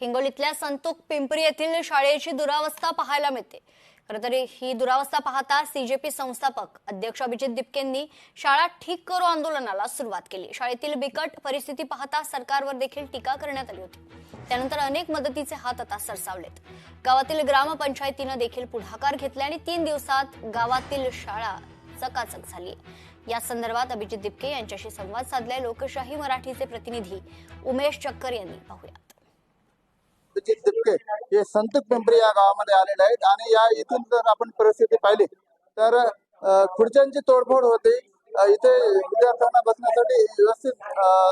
हिंगोलीतल्या संतोख पिंपरी येथील शाळेची दुरावस्था पाहायला मिळते। खरं तर ही दुरावस्था पाहता सीजेपी संस्थापक अध्यक्ष अभिजित दिपकेंनी शाळा ठीक करो आंदोलनाला सुरुवात केली। शाळेतील बिकट परिस्थिती पाहता सरकारवर देखील टीका करण्यात आली होती। त्यानंतर अनेक मदतीचे हात आता सरसावलेत। गावातील ग्रामपंचायतीनं देखील पुढाकार घेतला आणि 3 दिवसात गावातील शाळा चकाचक झाली। या संदर्भात अभिजित दिपके यांच्याशी संवाद साधलाय लोकशाही मराठीचे प्रतिनिधी उमेश चक्कर यांनी। पाहूयात। अभिजित दिपके हे संतोख पिंपरी या गावामध्ये आलेले आहेत आणि या येथील जर आपण परिस्थिती पाहिली तर खुर्च्यांची तोडफोड होते। इथे विद्यार्थ्यांना बसण्यासाठी व्यवस्थित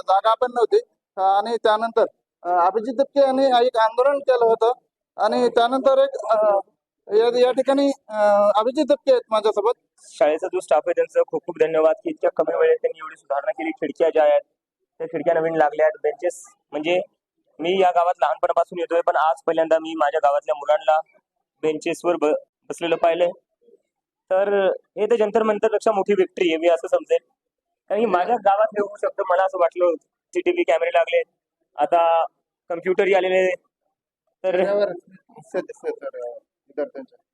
जागा पण नव्हती आणि त्यानंतर अभिजित दिपके यांनी एक आंदोलन केलं होतं आणि त्यानंतर एक या ठिकाणी अभिजित दिपके आहेत माझ्यासोबत। शाळेचा जो स्टाफ आहे त्यांचं खूप खूप धन्यवाद की इतक्या कमी वेळेत त्यांनी एवढी सुधारणा केली। खिडक्या ज्या आहेत त्या खिडक्या नवीन लागल्या आहेत। बेंचेस म्हणजे मी या गावात लहानपणापासून येतोय पण आज पहिल्यांदा मी माझ्या गावातल्या मुलांना बेंचेसवर बसलेलं पाहिलंय। तर हे तर जंतर मंतरपेक्षा मोठी विक्ट्री आहे मी असं समजेल, कारण की माझ्या गावात हे होऊ शकतं। मला असं वाटलं सीसीटीव्ही कॅमेरे लागले, आता कम्प्युटरही आलेले, तर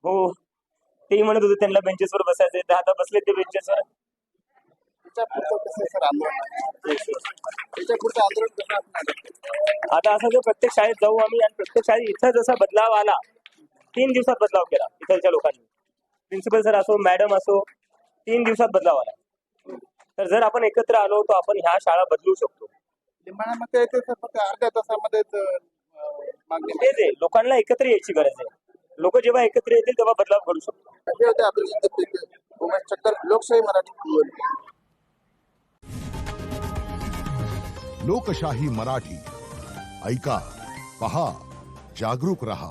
हो तेही म्हणत होते त्यांना बेंचेसवर बसायचे, तर आता बसले ते बेंचेसवर। आता असं जर प्रत्येक शाळेत जाऊ आम्ही आणि प्रत्येक शाळेत इथं जसा बदलाव आला, 3 दिवसात बदलाव केला इथलच्या लोकांनी, प्रिन्सिपल सर असो मॅडम असो, 3 दिवसात बदलाव आला। तर जर आपण एकत्र आलो तर आपण ह्या शाळा बदलू शकतो। अर्ध्या तासामध्ये तेच आहे, लोकांना एकत्र यायची गरज आहे। लोक जेव्हा एकत्र येतील तेव्हा बदलाव करू शकतो। अभिजित दिपके, उमेश चक्कर, लोकशाही मराठी। लोकशाही मराठी ऐका, पहा, जागरूक रहा।